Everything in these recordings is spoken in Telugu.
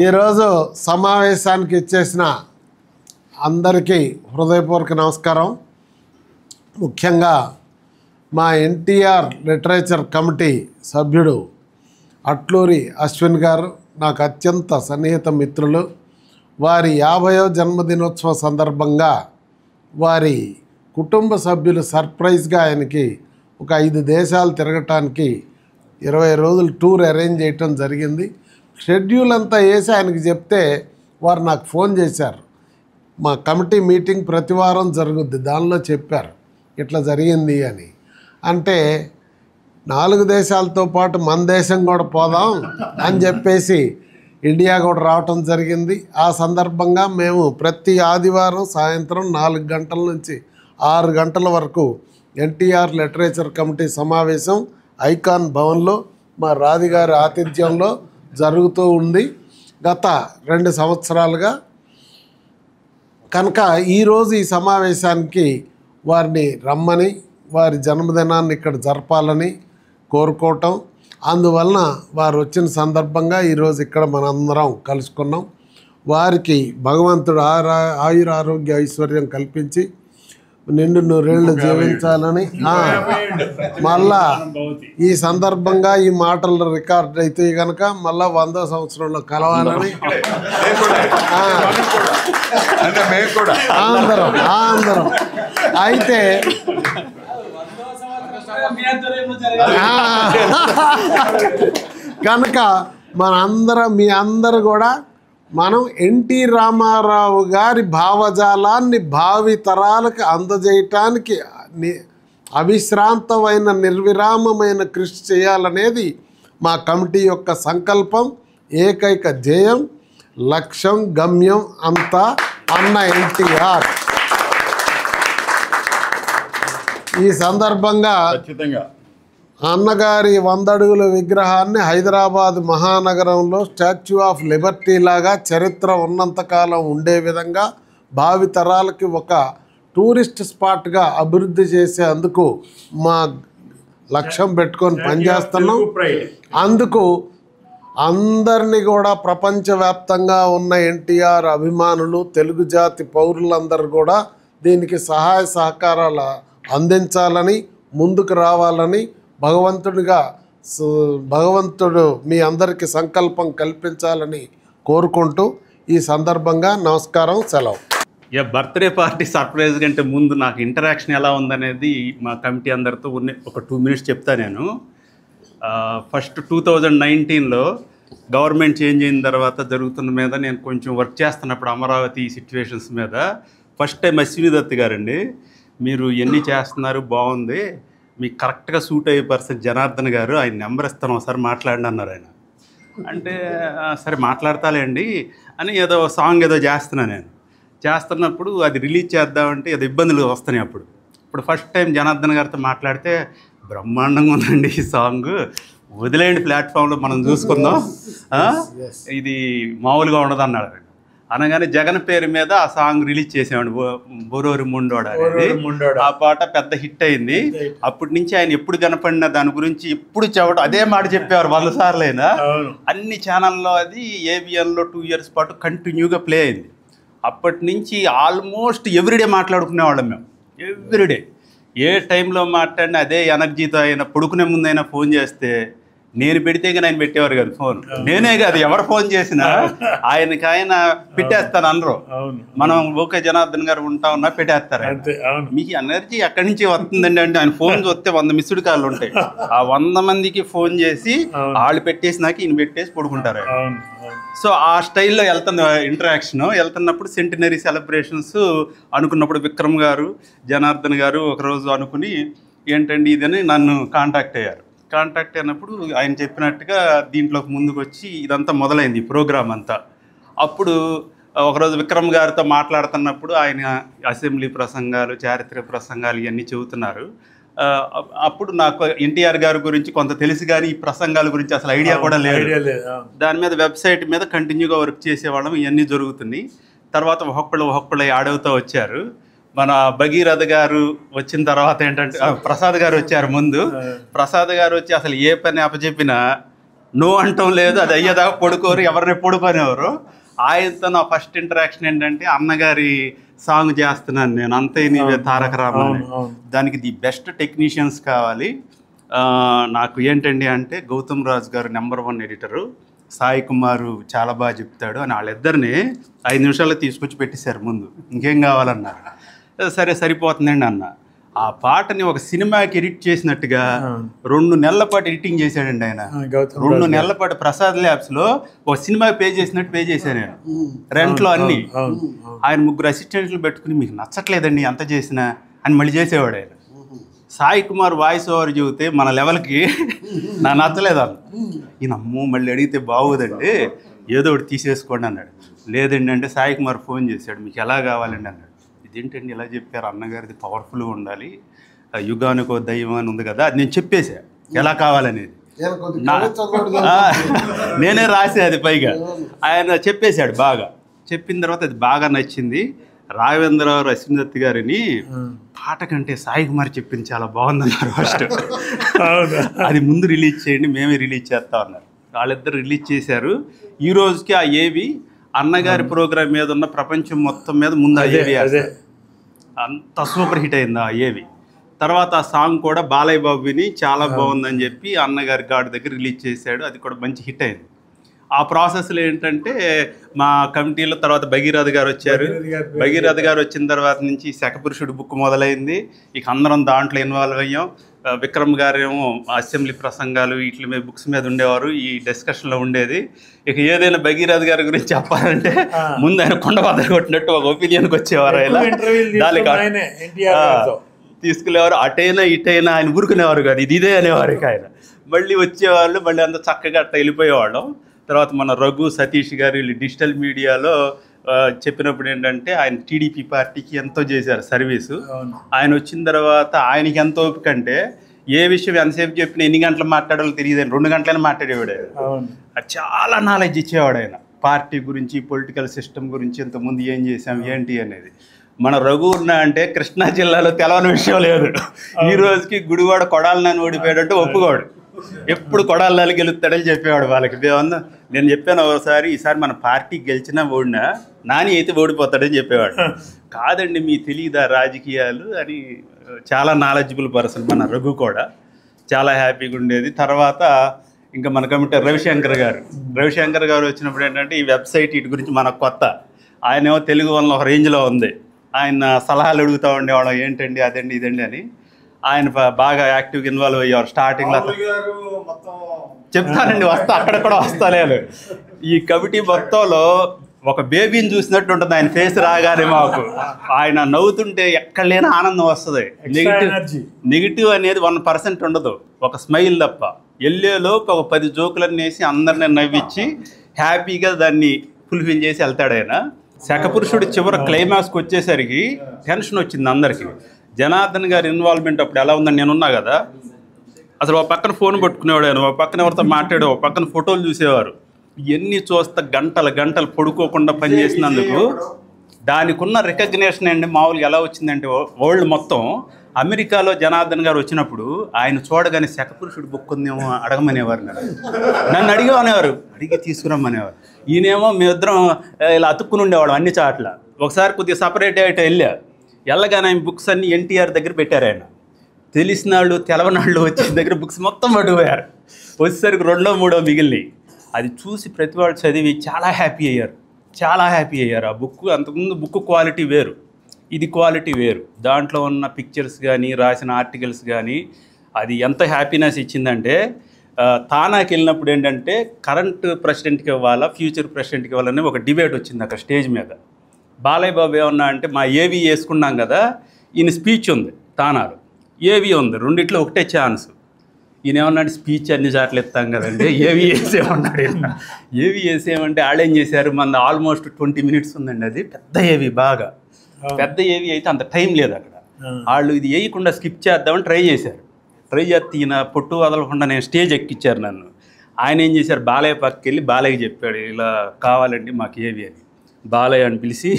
ఈరోజు సమావేశానికి ఇచ్చేసిన అందరికీ హృదయపూర్వక నమస్కారం. ముఖ్యంగా మా ఎన్టీఆర్ లిటరేచర్ కమిటీ సభ్యుడు అట్లూరి అశ్విన్ గారు నాకు అత్యంత సన్నిహిత మిత్రులు. వారి 50వ జన్మదినోత్సవ సందర్భంగా వారి కుటుంబ సభ్యులు సర్ప్రైజ్గా ఆయనకి ఒక 5 దేశాలు తిరగటానికి 20 రోజులు టూర్ అరేంజ్ చేయటం జరిగింది. షెడ్యూల్ అంతా వేసి ఆయనకి చెప్తే వారు నాకు ఫోన్ చేశారు. మా కమిటీ మీటింగ్ ప్రతి వారం జరుగుద్ది, దానిలో చెప్పారు ఇట్లా జరిగింది అని. అంటే 4 దేశాలతో పాటు మన దేశం కూడా పోదాం అని చెప్పేసి ఇండియా కూడా రావటం జరిగింది. ఆ సందర్భంగా మేము ప్రతి ఆదివారం సాయంత్రం 4 గంటల నుంచి 6 గంటల వరకు ఎన్టీఆర్ లిటరేచర్ కమిటీ సమావేశం ఐకాన్ భవన్లో మా రాధిగారి ఆతిథ్యంలో జరుగుతూ ఉంది గత 2 సంవత్సరాలుగా. కనుక ఈరోజు ఈ సమావేశానికి వారిని రమ్మని, వారి జన్మదినాన్ని ఇక్కడ జరపాలని కోరుకోవటం, అందువలన వారు వచ్చిన సందర్భంగా ఈరోజు ఇక్కడ మనందరం కలుసుకున్నాం. వారికి భగవంతుడు ఆయురారోగ్య ఐశ్వర్యం కల్పించి నిండు నూరేళ్లు జీవించాలని, మళ్ళా ఈ సందర్భంగా ఈ మాటలు రికార్డ్ అయితే కనుక మళ్ళా 100వ సంవత్సరంలో కలవాలని అందరం అయితే కనుక మనందరం మీ అందరూ కూడా మనం ఎన్టీ రామారావు గారి భావజాలాన్ని భావి తరాలకు అందజేయటానికి అవిశ్రాంతమైన నిర్విరామమైన కృషి చేయాలనేది మా కమిటీ యొక్క సంకల్పం, ఏకైక ధ్యేయం, లక్ష్యం, గమ్యం అంతా అన్న ఎన్టీఆర్. ఈ సందర్భంగా అన్నగారి 100 అడుగుల విగ్రహాన్ని హైదరాబాద్ మహానగరంలో స్టాచ్యూ ఆఫ్ లిబర్టీ లాగా చరిత్ర ఉన్నంతకాలం ఉండే విధంగా భావి తరాలకి ఒక టూరిస్ట్ స్పాట్గా అభివృద్ధి చేసేందుకు మా లక్ష్యం పెట్టుకొని పనిచేస్తున్నాం. అందుకు అందరినీ కూడా ప్రపంచవ్యాప్తంగా ఉన్న ఎన్టీఆర్ అభిమానులు, తెలుగు జాతి పౌరులందరూ కూడా దీనికి సహాయ సహకారాలు అందించాలని, ముందుకు రావాలని భగవంతుడు మీ అందరికీ సంకల్పం కల్పించాలని కోరుకుంటూ ఈ సందర్భంగా నమస్కారం, సెలవు. బర్త్డే పార్టీ సర్ప్రైజ్ కంటే ముందు నాకు ఇంటరాక్షన్ ఎలా ఉందనేది మా కమిటీ అందరితో ఒక 2 మినిట్స్ చెప్తా. నేను ఫస్ట్ 2019లో గవర్నమెంట్ చేంజ్ అయిన తర్వాత జరుగుతున్న మీద నేను కొంచెం వర్క్ చేస్తున్నప్పుడు అమరావతి సిచ్యువేషన్స్ మీద ఫస్ట్ టైం అశ్విని దత్ గారండి, మీరు ఎన్ని చేస్తున్నారు బాగుంది, మీకు కరెక్ట్గా సూట్ అయ్యే పర్సన్ జనార్దన్ గారు, ఆయన నెంబర్ ఇస్తాను ఒకసారి మాట్లాడండి అన్నారు. ఆయన అంటే సరే మాట్లాడతాలేండి అని ఏదో సాంగ్ ఏదో చేస్తున్నాను. నేను చేస్తున్నప్పుడు అది రిలీజ్ చేద్దామంటే ఏదో ఇబ్బందులు వస్తున్నాయి. అప్పుడు ఫస్ట్ టైం జనార్దన్ గారితో మాట్లాడితే బ్రహ్మాండంగా ఉందండి ఈ సాంగ్, వదిలేండి ప్లాట్ఫామ్లో మనం చూసుకుందాం, ఇది మామూలుగా ఉండదు అన్నాడు. అనగానే జగన్ పేరు మీద ఆ సాంగ్ రిలీజ్ చేసేవాడు, బొరోరి ముండోడ అనేది. ఆ పాట పెద్ద హిట్ అయింది. అప్పటి నుంచి ఆయన ఎప్పుడు కనపడినా దాని గురించి ఎప్పుడు చెప్పడం అదే మాట చెప్పేవారు 100 సార్లు అయినా. అన్ని ఛానల్లో అది ఏబిఎన్లో 2 ఇయర్స్ పాటు కంటిన్యూగా ప్లే అయింది. అప్పటి నుంచి ఆల్మోస్ట్ ఎవ్రీడే మాట్లాడుకునేవాళ్ళం మేము. ఎవ్రీడే ఏ టైంలో మాట్లాడినా అదే ఎనర్జీతో అయినా, పడుకునే ముందైనా ఫోన్ చేస్తే నేను పెడితే కానీ ఆయన పెట్టేవారు కాదు ఫోన్. నేనే కాదు, ఎవరు ఫోన్ చేసినా ఆయనకి ఆయన పెట్టేస్తాను అందరూ. మనం ఓకే జనార్దన్ గారు ఉంటా ఉన్నా పెట్టేస్తారు. మీకు ఎనర్జీ ఎక్కడి నుంచి వస్తుందండి అంటే ఆయన ఫోన్ చూస్తే 100 మిస్డ్ కాళ్ళు ఉంటాయి. ఆ 100 మందికి ఫోన్ చేసి వాళ్ళు పెట్టేసినాక ఈయన పెట్టేసి పడుకుంటారు. సో ఆ స్టైల్లో వెళ్తున్న ఇంటరాక్షన్ వెళ్తున్నప్పుడు సెంటినరీ సెలబ్రేషన్స్ అనుకున్నప్పుడు విక్రమ్ గారు, జనార్దన్ గారు ఒకరోజు అనుకుని ఏంటండి ఇదని నన్ను కాంటాక్ట్ అయ్యారు. కాంటాక్ట్ అయినప్పుడు ఆయన చెప్పినట్టుగా దీంట్లోకి ముందుకు వచ్చి ఇదంతా మొదలైంది ప్రోగ్రామ్ అంతా. అప్పుడు ఒకరోజు విక్రమ్ గారితో మాట్లాడుతున్నప్పుడు ఆయన అసెంబ్లీ ప్రసంగాలు, చారిత్రక ప్రసంగాలు ఇవన్నీ చెబుతున్నారు. అప్పుడు నాకు ఎన్టీఆర్ గారి గురించి కొంత తెలుసు, కానీ ఈ ప్రసంగాల గురించి అసలు ఐడియా కూడా లేదు. దాని మీద వెబ్సైట్ మీద కంటిన్యూగా వర్క్ చేసేవాళ్ళం, ఇవన్నీ జరుగుతున్నాయి. తర్వాత ఒక్కొక్కళ్ళు యాడ్ అవుతూ వచ్చారు. మన భగీరథ గారు వచ్చిన తర్వాత ఏంటంటే ప్రసాద్ గారు వచ్చారు. ముందు ప్రసాద్ గారు వచ్చి అసలు ఏ పని అప్పచెప్పినా నో అంటాం లేదు, అది అయ్యేదాకా పడుకోరు, ఎవరిని పడుకోనివ్వరు. ఆయనతో నా ఫస్ట్ ఇంటరాక్షన్ ఏంటంటే అన్నగారి సాంగ్ చేస్తున్నాను నేను, అంతే నీవే తారక రామారావు. దానికి ది బెస్ట్ టెక్నీషియన్స్ కావాలి. నాకు ఏంటండి అంటే గౌతమ్ రాజు గారు #1 ఎడిటరు, సాయి కుమారు చాలా బాగా చెప్తాడు అని వాళ్ళిద్దరిని 5 నిమిషాల్లో తీసుకొచ్చి పెట్టేశారు ముందు. ఇంకేం కావాలన్నారు. సరే సరిపోతుందండి అన్న. ఆ పాటని ఒక సినిమాకి ఎడిట్ చేసినట్టుగా 2 నెలల పాటు ఎడిటింగ్ చేశాడండి ఆయన. 2 నెలల పాటు ప్రసాద్ ల్యాబ్స్లో ఒక సినిమాకి పే చేసినట్టు పే చేశాను నేను, రెంట్లో అన్ని. ఆయన 3 అసిస్టెంట్లు పెట్టుకుని మీకు నచ్చట్లేదండి అంత చేసినా అని మళ్ళీ చేసేవాడు ఆయన. సాయి కుమార్ వాయిస్ ఓవర్ చెబితే మన లెవెల్కి నా నచ్చలేదు అన్న. ఈయన అమ్మో మళ్ళీ అడిగితే బాగోదండి, ఏదో ఒకటి తీసేసుకోండి అన్నాడు. లేదండి అంటే సాయి కుమార్ ఫోన్ చేశాడు, మీకు ఎలా కావాలండి అన్నాడు. ఇదేంటండి ఇలా చెప్పారు, అన్నగారిది పవర్ఫుల్గా ఉండాలి, యుగానికో దైవం అని ఉంది కదా, అది నేను చెప్పేసా ఎలా కావాలనేది. నేనే రాసే అది పైగా. ఆయన చెప్పేశాడు బాగా. చెప్పిన తర్వాత అది బాగా నచ్చింది. రాఘవేంద్రరావు అశ్వినదత్ గారిని పాట కంటే సాయి కుమార్ చెప్పింది చాలా బాగుందన్నారు ఫస్ట్. అది ముందు రిలీజ్ చేయండి, మేమే రిలీజ్ చేస్తా ఉన్నారు. వాళ్ళిద్దరు రిలీజ్ చేశారు. ఈ రోజుకి ఆ ఏవి అన్నగారి ప్రోగ్రామ్ మీద ఉన్న ప్రపంచం మొత్తం మీద ముందు ఆ ఏవి అంత సూపర్ హిట్ అయింది ఆ ఏవి. తర్వాత ఆ సాంగ్ కూడా బాలయ్య బాబు విని చాలా బాగుందని చెప్పి అన్నగారి గాడి దగ్గర రిలీజ్ చేశాడు. అది కూడా మంచి హిట్ అయింది. ఆ ప్రాసెస్లో ఏంటంటే మా కమిటీలో తర్వాత భగీరథ గారు వచ్చారు. భగీరథ గారు వచ్చిన తర్వాత నుంచి శకపురుషుడు బుక్ మొదలైంది. ఇక అందరం దాంట్లో ఇన్వాల్వ్ అయ్యాం. విక్రమ్ గారేమో అసెంబ్లీ ప్రసంగాలు వీటి మీద బుక్స్ మీద ఉండేవారు, ఈ డిస్కషన్లో ఉండేది. ఇక ఏదైనా భగీరథ గారి గురించి చెప్పాలంటే ముందు ఆయన కొండ బద్దలు కొట్టినట్టు ఒక ఒపీనియన్కి వచ్చేవారు. ఆయన దానికి తీసుకునేవారు, అటైనా ఇటైనా ఆయన ఊరుకునేవారు కాదు, ఇదే అనేవారు. ఇక ఆయన మళ్ళీ వచ్చేవాళ్ళు, మళ్ళీ అంత చక్కగా అట్ట వెళ్ళిపోయేవాళ్ళం. తర్వాత మన రఘు సతీష్ గారు వీళ్ళు డిజిటల్ మీడియాలో చెప్పినప్పుడు ఏంటంటే ఆయన టీడీపీ పార్టీకి ఎంతో చేశారు సర్వీసు. ఆయన వచ్చిన తర్వాత ఆయనకి ఎంత ఓపిక అంటే ఏ విషయం ఎంతసేపు చెప్పినా ఎన్ని గంటలు మాట్లాడాలో తెలియదు, 2 గంటలైనా మాట్లాడేవాడు. చాలా నాలెడ్జ్ ఇచ్చేవాడు ఆయన పార్టీ గురించి, పొలిటికల్ సిస్టమ్ గురించి, ఇంతకుముందు ఏం చేసాం ఏంటి అనేది. మన రఘు ఉన్న అంటే కృష్ణా జిల్లాలో తెలవని విషయం లేదు. ఈ రోజుకి గుడివాడ కొడాలని ఓడిపోయాడంటే ఒప్పుకోడు, ఎప్పుడు కొడాలని గెలుస్తాడని చెప్పేవాడు వాళ్ళకి. నేను చెప్పాను ఒకసారి, ఈసారి మన పార్టీ గెలిచినా ఓడినా నాని అయితే ఓడిపోతాడని చెప్పేవాడు. కాదండి మీ తెలీదా రాజకీయాలు అని. చాలా నాలెడ్జిబుల్ పర్సన్ మన రఘు కూడా, చాలా హ్యాపీగా ఉండేది. తర్వాత ఇంకా మన కమిటీ రవిశంకర్ గారు వచ్చినప్పుడు ఏంటంటే ఈ వెబ్సైట్ వీటి గురించి మనకు కొత్త, ఆయనేమో తెలుగు వల్ల ఒక రేంజ్లో ఉంది. ఆయన సలహాలు అడుగుతూ ఉండేవాళ్ళం, ఏంటండి అదండి ఇదండి అని. ఆయన బాగా యాక్టివ్గా ఇన్వాల్వ్ అయ్యేవారు స్టార్టింగ్లో. చెప్తానండి, వస్తా అక్కడ కూడా వస్తాలేదు. ఈ కమిటీ మొత్తంలో ఒక బేబీని చూసినట్టు ఉంటుంది ఆయన ఫేస్ రాగానే. మాకు ఆయన నవ్వుతుంటే ఎక్కడ లేని ఆనందం వస్తుంది. నెగిటివ్ అనేది 1% ఉండదు, ఒక స్మైల్ తప్ప. వెళ్ళేలోపు ఒక 10 జోకులన్నీ వేసి అందరిని నవ్వించి హ్యాపీగా దాన్ని ఫుల్ఫిల్ చేసి వెళ్తాడు ఆయన. శకపురుషుడు చివరి క్లైమాక్స్కి వచ్చేసరికి టెన్షన్ వచ్చింది అందరికీ. జనార్దన్ గారి ఇన్వాల్వ్మెంట్ అప్పుడు ఎలా ఉందని నేనున్నా కదా, అసలు ఒక పక్కన ఫోన్ పట్టుకునేవాడు ఆయన, ఒక పక్కన ఎవరితో మాట్లాడే, ఒక పక్కన ఫోటోలు చూసేవారు. ఇవన్నీ చూస్తే గంటలు పడుకోకుండా పనిచేసినందుకు దానికి ఉన్న రికగ్నేషన్ అండి మామూలుగా ఎలా వచ్చిందంటే వరల్డ్ మొత్తం. అమెరికాలో జనార్దన్ గారు వచ్చినప్పుడు ఆయన చూడగానే శకపురుషుడు బుక్ ఉందేమో అడగమనేవారు, నన్ను అడిగి తీసుకురమ్మనేవారు. ఈయనేమో మేమిద్దరం ఇలా అతుక్కుని ఉండేవాడు అన్ని చాట్ల. ఒకసారి కొద్దిగా సపరేట్ అయితే వెళ్ళగానే ఆయన బుక్స్ అన్ని ఎన్టీఆర్ దగ్గర పెట్టారు. ఆయన తెలిసిన వాళ్ళు తెలవనాళ్ళు వచ్చిన దగ్గర బుక్స్ మొత్తం పట్టుకుపోయారు. వచ్చేసరికి 2ో 3ఓ మిగిలినాయి. అది చూసి ప్రతి వాళ్ళు చదివి చాలా హ్యాపీ అయ్యారు. ఆ బుక్ అంతకుముందు బుక్ క్వాలిటీ వేరు, ఇది క్వాలిటీ వేరు. దాంట్లో ఉన్న పిక్చర్స్ కానీ రాసిన ఆర్టికల్స్ కానీ అది ఎంత హ్యాపీనెస్ ఇచ్చిందంటే, తానాకి వెళ్ళినప్పుడు ఏంటంటే కరెంట్ ప్రెసిడెంట్కి ఇవ్వాలా ఫ్యూచర్ ప్రెసిడెంట్కి ఇవ్వాలని ఒక డిబేట్ వచ్చింది అక్కడ స్టేజ్ మీద. బాలయ్య బాబు ఏమన్నా అంటే మా ఏవి వేసుకున్నాం కదా, ఈయన స్పీచ్ ఉంది, తానాలు ఏవి ఉంది, రెండిట్లో ఒకటే ఛాన్స్. ఈయన ఏమన్నాడు, స్పీచ్ అన్ని చాట్లు ఇస్తాం కదండి, ఏవి వేసేమన్నాడు. ఏవి వేసేమంటే వాళ్ళు ఏం చేశారు, మన ఆల్మోస్ట్ 20 minutes ఉందండి. అది పెద్ద ఏవి, బాగా పెద్ద ఏవి అయితే అంత టైం లేదు అక్కడ. వాళ్ళు ఇది వేయకుండా స్కిప్ చేద్దామని ట్రై చేస్తే ఈయన పొట్టు వదలకుండా నేను స్టేజ్ ఎక్కిచ్చారు నన్ను. ఆయన ఏం చేశారు, బాలయ్య పక్కకి వెళ్ళి బాలయ్య చెప్పాడు, ఇలా కావాలండి మాకు ఏవి అని. బాలయ్య అని పిలిచి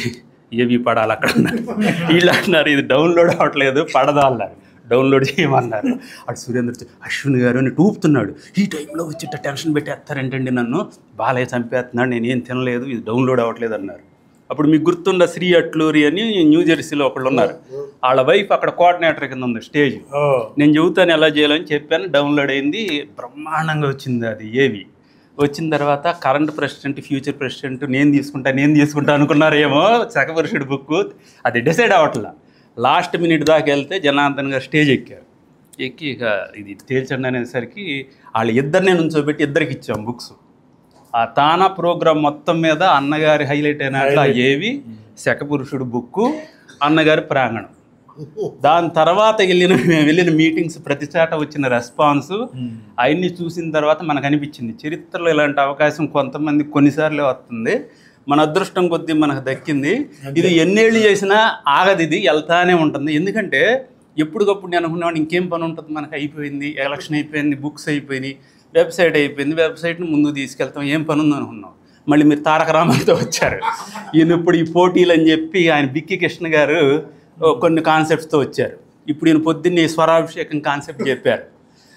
ఏవి పడాలి అక్కడ అన్నారు. వీళ్ళు అంటున్నారు ఇది డౌన్లోడ్ అవ్వట్లేదు, పడదా అన్నారు. డౌన్లోడ్ చేయమన్నారు. అటు సురేంద్ర అశ్విన్ గారు అని ఊపుతున్నాడు, ఈ టైంలో వచ్చి టెన్షన్ పెట్టేస్తారేంటండి, నన్ను బాలయ్య చంపేస్తున్నాడు, నేనేం తినలేదు, ఇది డౌన్లోడ్ అవ్వట్లేదు అన్నారు. అప్పుడు మీకు గుర్తున్న శ్రీ అట్లూరి అని న్యూ జెర్సీలో ఒకళ్ళు ఉన్నారు, వాళ్ళ వైఫ్ అక్కడ కోఆర్డినేటర్ కింద ఉంది స్టేజ్. నేను చెబుతాను ఎలా చేయాలని చెప్పాను, డౌన్లోడ్ అయింది, బ్రహ్మాండంగా వచ్చింది. అది ఏవి వచ్చిన తర్వాత కరెంట్ ప్రెసిడెంట్, ఫ్యూచర్ ప్రెసిడెంట్ నేను తీసుకుంటా అనుకున్నారేమో, శకపురుషుడు బుక్ అది డిసైడ్ అవ్వట్లా. లాస్ట్ మినిట్ దాకా వెళ్తే జనార్దన్ గారు స్టేజ్ ఎక్కారు. ఎక్కి ఇక ఇది తేల్చండి అనేసరికి వాళ్ళు ఇద్దరినే నుంచోబెట్టి ఇద్దరికి ఇచ్చాం బుక్స్. ఆ తానా ప్రోగ్రామ్ మొత్తం మీద అన్నగారి హైలైట్ అయినట్లు ఏవి, శకపురుషుడు బుక్కు, అన్నగారి ప్రాంగణం. దాని తర్వాత మేము వెళ్ళిన మీటింగ్స్ ప్రతి చాట వచ్చిన రెస్పాన్స్ అవన్నీ చూసిన తర్వాత మనకు అనిపించింది చరిత్రలో ఇలాంటి అవకాశం కొంతమంది కొన్నిసార్లు వస్తుంది, మన అదృష్టం కొద్దీ మనకు దక్కింది. ఇది ఎన్నేళ్ళు చేసినా ఆగది, ఇది వెళ్తానే ఉంటుంది. ఎందుకంటే ఎప్పటికప్పుడు నేను అనుకున్నాను ఇంకేం పని ఉంటుంది, మనకు అయిపోయింది, ఎలక్షన్ అయిపోయింది, బుక్స్ అయిపోయినాయి, వెబ్సైట్ అయిపోయింది, వెబ్సైట్ని ముందుకు తీసుకెళ్తాం, ఏం పని ఉంది అనుకున్నాం. మళ్ళీ మీరు తారక రామారావుతో వచ్చారు. ఈయన ఇప్పుడు ఈ పోటీలు అని చెప్పి ఆయన బిక్కి కృష్ణ గారు కొన్ని కాన్సెప్ట్స్తో వచ్చారు. ఇప్పుడు ఈయన పొద్దున్నే స్వరాభిషేకం కాన్సెప్ట్ చెప్పారు.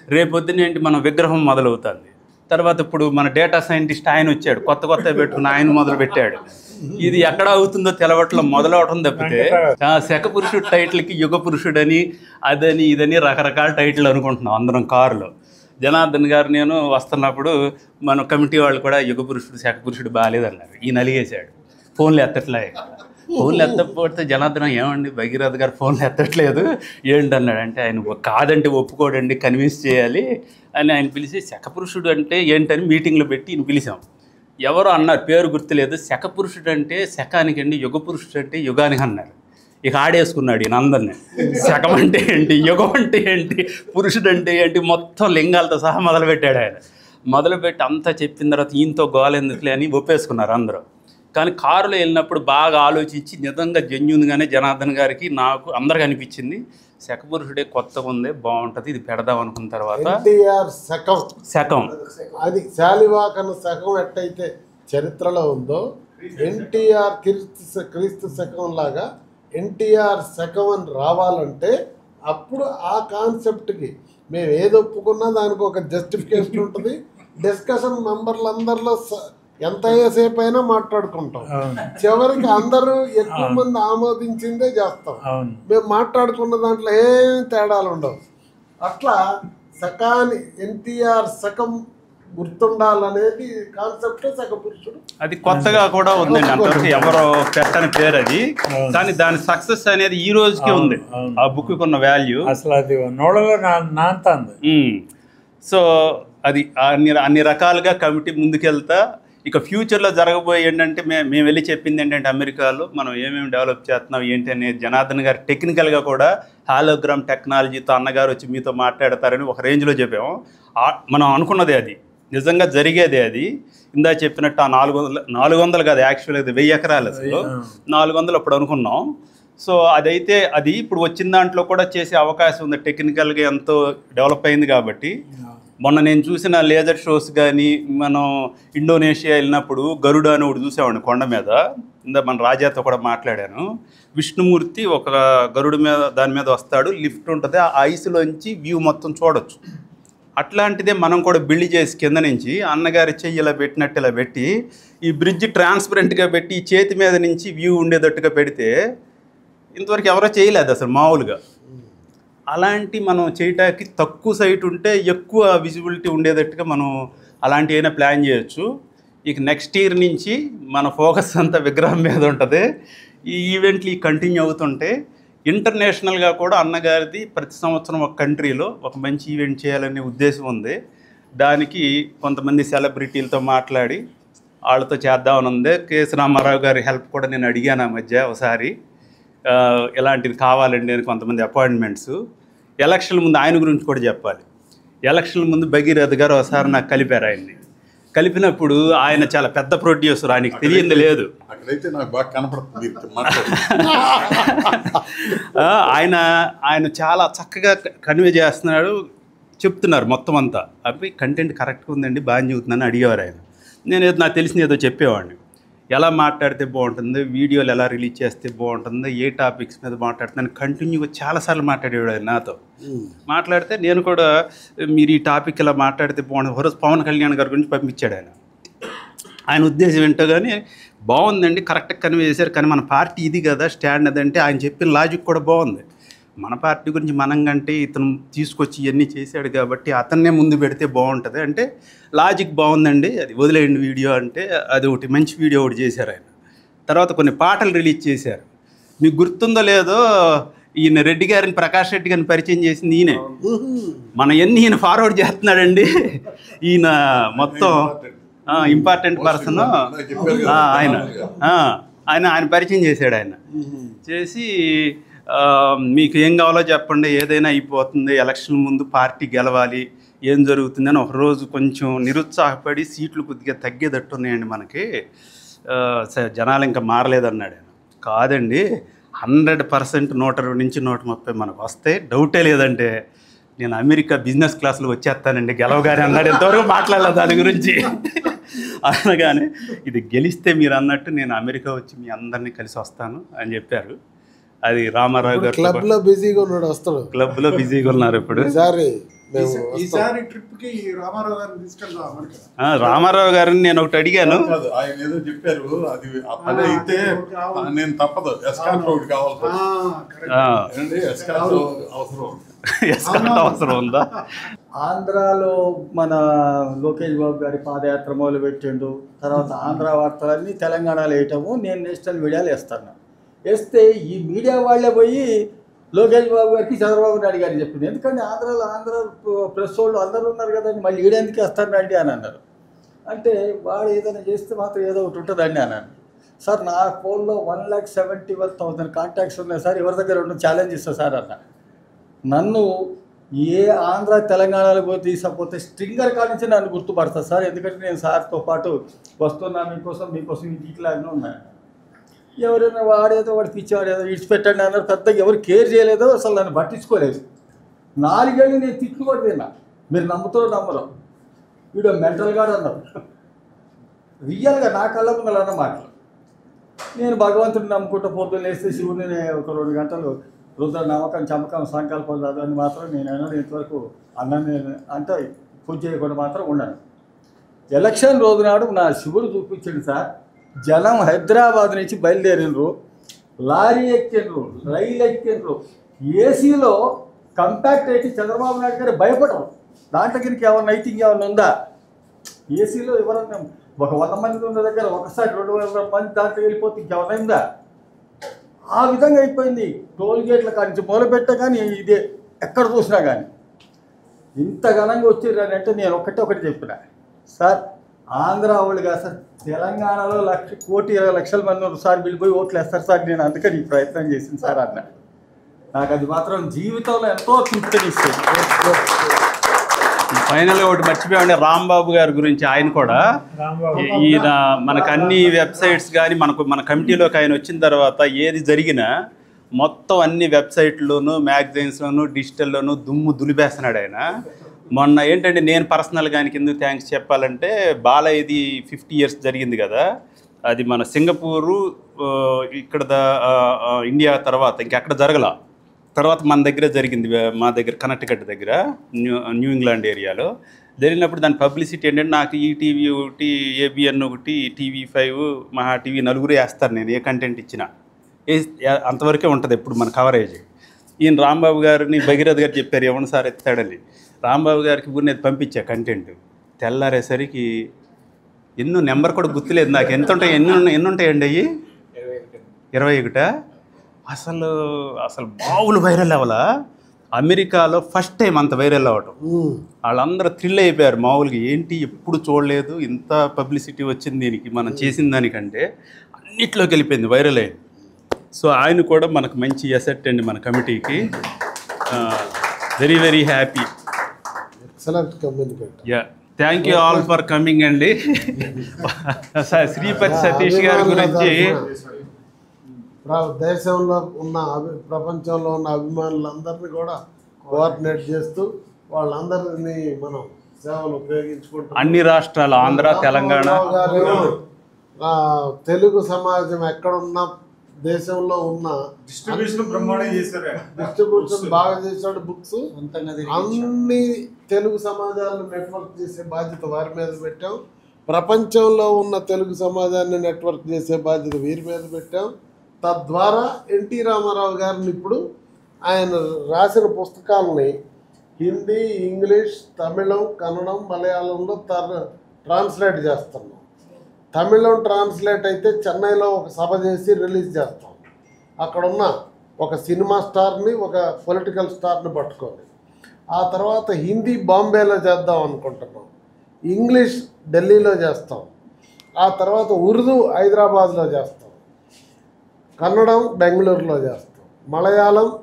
రేపొద్దున్న ఏంటి మన విగ్రహం మొదలవుతుంది. తర్వాత ఇప్పుడు మన డేటా సైంటిస్ట్ ఆయన వచ్చాడు, కొత్త పెట్టుకుని ఆయన మొదలు పెట్టాడు. ఇది ఎక్కడ అవుతుందో తెలవట్లో మొదలవటం తప్పితే శకపురుషుడు టైటిల్కి యుగ పురుషుడని అదని ఇదని రకరకాల టైటిల్ అనుకుంటున్నాం అందరం కారులో. జనార్దన్ గారు నేను వస్తున్నప్పుడు మన కమిటీ వాళ్ళు కూడా యుగ పురుషుడు శకపురుషుడు బాగాలేదన్నారు. ఈయన అలిగేశాడు, ఫోన్లు ఎత్తట్లే. ఫోన్లు ఎత్తకపోతే జనార్దన్ ఏమండి భగీరథ గారు ఫోన్లు ఎత్తట్లేదు ఏంటన్నాడు. అంటే ఆయన కాదంటే ఒప్పుకోడండి, కన్విన్స్ చేయాలి అని ఆయన పిలిచి శకపురుషుడు అంటే ఏంటని మీటింగ్లో పెట్టి ఈయన పిలిచాం. ఎవరో అన్నారు, పేరు గుర్తులేదు, శకపురుషుడు అంటే శకానికి అండి, యుగ పురుషుడు అంటే యుగానికి అన్నారు. ఇక ఆడేసుకున్నాడు ఈయన అందరినీ. శకం అంటే ఏంటి, యుగం అంటే ఏంటి, పురుషుడు అంటే ఏంటి, మొత్తం లింగాలతో సహా మొదలుపెట్టాడు ఆయన. మొదలుపెట్టి అంతా చెప్పిన తర్వాత ఈయనతో గోలెందుకులే అని ఒప్పేసుకున్నారు అందరూ. కానీ కారులో వెళ్ళినప్పుడు బాగా ఆలోచించి నిజంగా జెన్యూన్గానే జనార్దన్ గారికి నాకు అందరికి అనిపించింది శకపురుషుడే కొత్తగా ఉంది, బాగుంటుంది, ఇది పెడదాం అనుకున్న తర్వాత శకం అది శాలివాకన శకం ఎట్టయితే చరిత్రలో ఉందో ఎన్టీఆర్ క్రీస్తు శకం లాగా ఎన్టీఆర్ శకం అని రావాలంటే అప్పుడు ఆ కాన్సెప్ట్కి మేము ఏది ఒప్పుకున్నా దానికి ఒక జస్టిఫికేషన్ ఉంటుంది. డిస్కషన్ మెంబర్లందరిలో ఎంత సేపు అయినా మాట్లాడుకుంటాం, చివరికి అందరూ ఎక్కువ మంది ఆమోదించిందే చేస్తాం. మేము మాట్లాడుకున్న దాంట్లో ఏమి తేడాలు ఉండవు. అట్లా శకాని ఎన్టీఆర్ శకం గుర్తుండాలనేది కాన్సెప్ట్ శకపురుషుడు. అది కొత్తగా కూడా ఉందండి, అంతవరకు ఎవరో పెట్టని పేరు అది. కానీ దాని సక్సెస్ అనేది ఈ రోజుకే ఉంది, ఆ బుక్ ఉన్న వాల్యూ అసలు అది నోడలో నాంతుంది. సో అది అన్ని రకాలుగా కమిటీ ముందుకెళ్తా. ఇక ఫ్యూచర్లో జరగబోయే ఏంటంటే మేము వెళ్ళి చెప్పింది ఏంటంటే అమెరికాలో మనం ఏమేమి డెవలప్ చేస్తున్నాం ఏంటి అనేది జనార్దన్ గారు టెక్నికల్గా కూడా హాలోగ్రామ్ టెక్నాలజీతో అన్నగారు వచ్చి మీతో మాట్లాడతారని ఒక రేంజ్లో చెప్పాము. మనం అనుకున్నదే, అది నిజంగా జరిగేదే. అది ఇందా చెప్పినట్టు ఆ 400 కాదు, యాక్చువల్గా అది 1000 ఎకరాలు, అసలు 400 అప్పుడు అనుకున్నాం. సో అదైతే అది ఇప్పుడు వచ్చిన దాంట్లో కూడా చేసే అవకాశం ఉంది, టెక్నికల్గా ఎంతో డెవలప్ అయింది కాబట్టి. మొన్న నేను చూసిన లేజర్ షోస్ కానీ మనం ఇండోనేషియా వెళ్ళినప్పుడు గరుడ అని ఒకటి చూసామండి కొండ మీద. ఇందా మన రాజాతో కూడా మాట్లాడాను. విష్ణుమూర్తి ఒక గరుడు మీద దాని మీద వస్తాడు, లిఫ్ట్ ఉంటుంది, ఆ ఐస్లోంచి వ్యూ మొత్తం చూడొచ్చు. అట్లాంటిదే మనం కూడా బిల్డ్ చేసి కింద నుంచి అన్నగారి చెయ్యి ఇలా పెట్టినట్టు ఇలా పెట్టి ఈ బ్రిడ్జ్ ట్రాన్స్పరెంట్గా పెట్టి చేతి మీద నుంచి వ్యూ ఉండేటట్టుగా పెడితే ఇంతవరకు ఎవరో చేయలేదు అసలు మామూలుగా. అలాంటి మనం చేయటానికి తక్కువ సైట్ ఉంటే ఎక్కువ విజిబిలిటీ ఉండేటట్టుగా మనం అలాంటివి అయినా ప్లాన్ చేయొచ్చు. ఇక నెక్స్ట్ ఇయర్ నుంచి మన ఫోకస్ అంతా విగ్రహం మీద ఉంటుంది. ఈ ఈవెంట్లు కంటిన్యూ అవుతుంటే ఇంటర్నేషనల్గా కూడా అన్నగారిది ప్రతి సంవత్సరం ఒక కంట్రీలో ఒక మంచి ఈవెంట్ చేయాలనే ఉద్దేశం ఉంది. దానికి కొంతమంది సెలబ్రిటీలతో మాట్లాడి వాళ్ళతో చేద్దామని ఉంది. కేసీ రామారావు గారి హెల్ప్ కూడా నేను అడిగాను ఆ మధ్య ఒకసారి, ఇలాంటిది కావాలండి అని కొంతమంది అపాయింట్మెంట్స్. ఎలక్షన్ల ముందు ఆయన గురించి కూడా చెప్పాలి. ఎలక్షన్ల ముందు భగీరథ గారు ఒకసారి నాకు కలిపారు. ఆయన్ని కలిపినప్పుడు ఆయన చాలా పెద్ద ప్రొడ్యూసర్, ఆయనకి తెలియంది లేదు. ఆయన చాలా చక్కగా కన్వే చేస్తున్నాడు, చెప్తున్నారు మొత్తం అంతా. అవి కంటెంట్ కరెక్ట్గా ఉందండి, బాగా చెబుతున్నాను అడిగేవారు ఆయన. నేను ఏదో నాకు తెలిసింది ఏదో చెప్పేవాడిని. ఎలా మాట్లాడితే బాగుంటుంది, వీడియోలు ఎలా రిలీజ్ చేస్తే బాగుంటుంది, ఏ టాపిక్స్ మీద మాట్లాడుతుందని కంటిన్యూగా చాలాసార్లు మాట్లాడేవాడు ఆయన నాతో. మాట్లాడితే నేను కూడా మీరు ఈ టాపిక్ ఇలా మాట్లాడితే బాగుంటుంది. ఒకరోజు పవన్ కళ్యాణ్ గారి గురించి పంపించాడు ఆయన ఉద్దేశం ఏంటో కానీ బాగుందండి, కరెక్ట్గా కన్వే చేశారు, కానీ మన పార్టీ ఇది కదా స్టాండ్ అదంటే ఆయన చెప్పిన లాజిక్ కూడా బాగుంది. మన పార్టీ గురించి మనం కంటే ఇతను తీసుకొచ్చి ఇవన్నీ చేశాడు కాబట్టి అతన్నే ముందు పెడితే బాగుంటుంది అంటే లాజిక్ బాగుందండి, అది వదిలేయండి వీడియో అంటే అది ఒకటి మంచి వీడియో ఒకటి చేశారు ఆయన. తర్వాత కొన్ని పాటలు రిలీజ్ చేశారు. మీకు గుర్తుందో లేదో, ఈయన రెడ్డి గారిని, ప్రకాష్ రెడ్డి గారిని పరిచయం చేసింది ఈయనే. మన ఎన్ని ఈయన ఫార్వర్డ్ చేస్తున్నాడండి. ఈయన మొత్తం ఇంపార్టెంట్ పర్సన్ ఆయన ఆయన ఆయన పరిచయం చేశాడు. ఆయన చేసి మీకు ఏం కావాలో చెప్పండి, ఏదైనా అయిపోతుంది, ఎలక్షన్ ముందు పార్టీ గెలవాలి, ఏం జరుగుతుందని ఒకరోజు కొంచెం నిరుత్సాహపడి సీట్లు కొద్దిగా తగ్గేటట్టు ఉన్నాయండి మనకి, జనాలు ఇంకా మారలేదన్నాడు ఆయన. కాదండి, 100% 120 నుంచి 130 మనకు వస్తే డౌటే లేదంటే నేను అమెరికా బిజినెస్ క్లాస్లో వచ్చేస్తానండి గెలవగానే అన్నాడు. ఎంతవరకు మాట్లాడలేదు దాని గురించి. అనగానే ఇది గెలిస్తే మీరు అన్నట్టు నేను అమెరికా వచ్చి మీ అందరినీ కలిసి వస్తాను అని చెప్పారు. అది రామారావు గారు క్లబ్లో బిజీగా ఉన్నాడు, వస్తాడు. క్లబ్లో బిజీగా ఉన్నారు ఇప్పుడు. ఈసారి ట్రిప్కి రామారావు గారిని తీసుకెళ్దాం. రామారావు గారిని నేను ఒకటి అడిగాను, ఆయన ఏదో చెప్పారు, అది అదే అయితే నేను తప్పదు, ఎస్కార్ట్ రోడ్ కావాలి, ఎస్కార్ట్ అవసరం ఉందా? ఆంధ్రాలో మన లోకేష్ బాబు గారి పాదయాత్ర మొదలు పెట్టిండు. తర్వాత ఆంధ్ర వార్తలన్నీ తెలంగాణలో వేయటము, నేను నేషనల్ మీడియాలో వేస్తాను. వేస్తే ఈ మీడియా వాళ్ళే పోయి లోకేష్ బాబు గారికి చంద్రబాబు నాయుడు గారికి చెప్పింది. ఎందుకంటే ఆంధ్ర ప్రెస్ వాళ్ళు అందరూ ఉన్నారు కదండి, మళ్ళీ ఈడెందుకు వేస్తానండి అని అన్నారు. అంటే వాడు ఏదైనా చేస్తే మాత్రం ఏదో ఒకటి ఉంటుందండి అన్నాను. సార్ నా ఫోన్లో 1,71,000 కాంటాక్ట్స్ ఉన్నాయి సార్, ఎవరి దగ్గర ఉన్న ఛాలెంజ్ ఇస్తా సార్ అన్న. నన్ను ఏ ఆంధ్ర తెలంగాణలో పోతే తీసుకపోతే స్ట్రింగర్ కానించి నన్ను గుర్తుపడతాను సార్, ఎందుకంటే నేను సార్తో పాటు వస్తున్నా, మీకోసం ఇట్లానే ఉన్నాను. ఎవరైనా వాడేదో వాడు పిచ్చేవాడు ఏదో ఇడిచిపెట్టండి అన్నారు. పెద్దగా ఎవరు కేర్ చేయలేదో, అసలు నన్ను పట్టించుకోలేదు. 4 ఏళ్ళు నేను తిట్లు కూడా తిన్నా, మీరు నమ్ముతారో నమ్మరో. వీడు మెంటల్గా అన్నారు, రియల్గా నా కళ్ళ ముందర అన్న మాటలు. నేను భగవంతుడిని నమ్ముకుంటూ పొద్దున్న వేస్తే శివుని ఒక 2 గంటలు రుద్ర నమ్మకం చమకం సంకల్పం చదవని మాత్రం నేను ఇంతవరకు అన్నని అంటే పూజ చేయకుండా మాత్రం ఉన్నాను. ఎలక్షన్ రోజు నాడు నా శివుడు చూపించింది సార్. జనం హైదరాబాద్ నుంచి బయలుదేరినరు, లారీ ఎక్కిండ్రు, రైలు ఎక్కిండ్రు, ఏసీలో కంపాక్ట్ అయితే చంద్రబాబు నాయుడు గారు భయపడరు. దాంట్లో కిందకి ఏమన్నా నైతింగ్ ఏమన్నా ఉందా? ఏసీలో ఎవరన్నా ఒక 100 మంది ఉన్న దగ్గర ఒకసారి 200 మంది దాంట్లో వెళ్ళిపోతే ఇంకేమన్నా ఉందా? ఆ విధంగా అయిపోయింది. టోల్ గేట్ల కానించి మొదలుపెట్టా కానీ ఇదే ఎక్కడ చూసినా కానీ ఇంత ఘనంగా వచ్చిర్రని అంటే నేను ఒకటి చెప్పిన సార్, ఆంధ్ర వాళ్ళు కాదు సార్, తెలంగాణలో 1,20,00,000 మంది ఉన్నారు సార్, వీళ్ళు పోయి ఓట్లు వేస్తారు సార్, నేను అందుకని ఈ ప్రయత్నం చేసింది సార్ అన్న. నాకు అది మాత్రం జీవితంలో ఎంతో తృప్తినిస్తుంది. ఫైనల్గా ఒకటి మర్చిపోయామండి, రాంబాబు గారి గురించి. ఆయన కూడా ఈయన మనకు అన్ని వెబ్సైట్స్ కానీ మన కమిటీలోకి ఆయన వచ్చిన తర్వాత ఏది జరిగినా మొత్తం అన్ని వెబ్సైట్లోనూ మ్యాగజైన్స్లోనూ డిజిటల్లోనూ దుమ్ము దులిపేస్తున్నాడు ఆయన. మొన్న ఏంటంటే నేను పర్సనల్గా ఆయనకి ఎందుకు థ్యాంక్స్ చెప్పాలంటే, బాలయ్యది 50 years జరిగింది కదా, అది మన సింగపూరు ఇక్కడ ఇండియా తర్వాత ఇంకెక్కడ జరగల, తర్వాత మన దగ్గర జరిగింది, మా దగ్గర కనెక్టికట్ దగ్గర న్యూ ఇంగ్లాండ్ ఏరియాలో జరిగినప్పుడు దాని పబ్లిసిటీ ఏంటంటే నాకు ఈటీవీ ఒకటి, ఏబిఎన్ ఒకటి, TV5, మహా టీవీ 4 వేస్తారు నేను ఏ కంటెంట్ ఇచ్చినా. అంతవరకే ఉంటుంది ఎప్పుడు మన కవరేజ్. ఈయన రాంబాబు గారిని భగీరథ్ గారు చెప్పారు ఎవరిని సార్ ఎత్తాడని. రాంబాబు గారికి ఊరిని పంపించా కంటెంట్. తెల్లారేసరికి ఎన్నో నెంబర్ కూడా గుర్తులేదు నాకు, ఎంత ఉంటాయి ఎన్ని ఉంటాయండి అవి? 21. అసలు మామూలు వైరల్ అవ్వాలా. అమెరికాలో ఫస్ట్ టైం అంత వైరల్ అవ్వటం, వాళ్ళందరూ థ్రిల్ అయిపోయారు. మామూలుగా ఏంటి ఎప్పుడు చూడలేదు ఇంత పబ్లిసిటీ వచ్చింది దీనికి, మనం చేసిన దానికంటే అన్నిట్లోకి వెళ్ళిపోయింది, వైరల్ అయింది. సో ఆయన కూడా మనకు మంచి అసెట్ అండి మన కమిటీకి. Very very happy. Excellent communicate. Yeah, thank you all for coming అండి. శ్రీపతి సతీష్ గారి గురించి దేశంలో ఉన్న ప్రపంచంలో ఉన్న అభిమానులందరినీ కూడా కోఆర్డినేట్ చేస్తూ వాళ్ళందరినీ మనం సేవలు ఉపయోగించుకుంటాం. అన్ని రాష్ట్రాలు, ఆంధ్ర, తెలంగాణ. తెలుగు సమాజం ఎక్కడున్నా దేశంలో ఉన్న డిస్ట్రిబ్యూషన్ బ్రహ్మాండం చేశారు. డిస్ట్రిబ్యూషన్ బాగా చేశాడు. బుక్స్ అన్ని తెలుగు సమాజాలను నెట్వర్క్ చేసే బాధ్యత వారి మీద పెట్టాం. ప్రపంచంలో ఉన్న తెలుగు సమాజాన్ని నెట్వర్క్ చేసే బాధ్యత వీరి మీద పెట్టాం. తద్వారా ఎన్టీ రామారావు గారిని ఇప్పుడు ఆయన రాసిన పుస్తకాలని హిందీ, ఇంగ్లీష్, తమిళం, కన్నడం, మలయాళంలో ట్రాన్స్లేట్ చేస్తున్నాం. తమిళం ట్రాన్స్లేట్ అయితే చెన్నైలో ఒక సభ చేసి రిలీజ్ చేస్తాం. అక్కడున్న ఒక సినిమా స్టార్ని, ఒక పొలిటికల్ స్టార్ని పట్టుకొని ఆ తర్వాత హిందీ బాంబేలో చేద్దాం అనుకుంటున్నాం. ఇంగ్లీష్ ఢిల్లీలో చేస్తాం. ఆ తర్వాత ఉర్దూ హైదరాబాద్లో చేస్తాం. కన్నడం బెంగళూరులో చేస్తాం. మలయాళం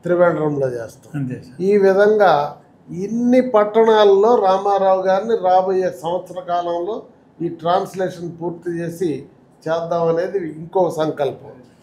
త్రివేంద్రంలో చేస్తాం. అంతే సార్. ఈ విధంగా ఇన్ని పట్టణాల్లో రామారావు గారిని రాబోయే సంవత్సర కాలంలో ఈ ట్రాన్స్లేషన్ పూర్తి చేసి చేద్దామనేది ఇంకో సంకల్పం.